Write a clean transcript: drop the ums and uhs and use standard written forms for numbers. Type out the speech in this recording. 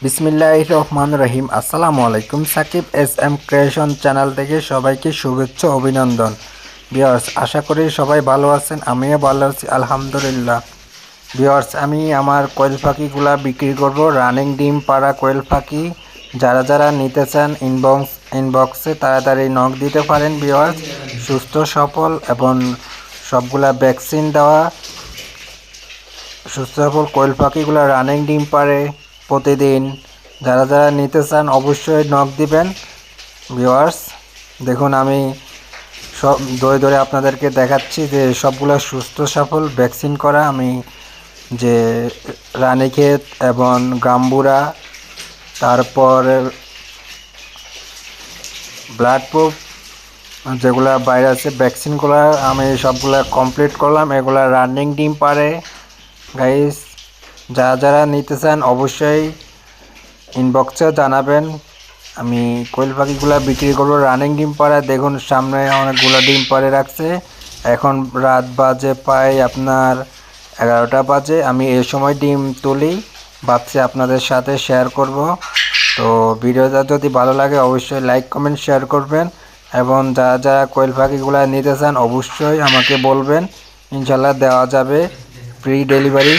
বিসমিল্লাহির রহমানির রহিম। আসসালামু আলাইকুম। Sakib S M creation channel থেকে সবাইকে শুভেচ্ছা অভিনন্দন। ভিউয়ার্স, আশা করি সবাই ভালো আছেন, আমিও ভালো আছি আলহামদুলিল্লাহ। ভিউয়ার্স, আমি আমার কোয়েল পাখিগুলা বিক্রি করব, রানিং ডিম পাড়া কোয়েল পাখি। যারা যারা নিতে চান ইনবক্সে তাড়াতাড়ি নক দিতে পারেন। ভিউয়ার্স, সুস্থ সফল এবং সবগুলা ভ্যাকসিন দেওয়া সুস্থ সফল কোয়েল পাখিগুলো রানিং ডিম পাড়ে প্রতিদিন। যারা যারা নিতে চান অবশ্যই নক দিবেন। ভিউয়ার্স, দেখুন আমি সব ধরে ধরে আপনাদেরকে দেখাচ্ছি যে সবগুলো সুস্থ সফল ভ্যাকসিন করা। আমি যে রানীক্ষেত এবং গাম্বুরা, তারপর ব্লাড প্রুফ যেগুলা ভাইরাসের ভ্যাকসিনগুলো আমি সবগুলা কমপ্লিট করলাম। এগুলা রানিং ডিম পারে গাইস। যারা যারা নিতে চান অবশ্যই ইনবক্সে জানাবেন। আমি কোয়েল পাখিগুলা বিক্রি করবো রানিং ডিম পাড়া। দেখুন সামনে অনেকগুলো ডিম পাড়ে রাখছে। এখন রাত বাজে প্রায় আপনার 11টা বাজে। আমি এই সময় ডিম তুলি, ভাবছি আপনাদের সাথে শেয়ার করব। তো ভিডিওটা যদি ভালো লাগে অবশ্যই লাইক কমেন্ট শেয়ার করবেন, এবং যারা যারা কোয়েল পাখিগুলো নিতে চান অবশ্যই আমাকে বলবেন, ইনশাল্লাহ দেওয়া যাবে ফ্রি ডেলিভারি।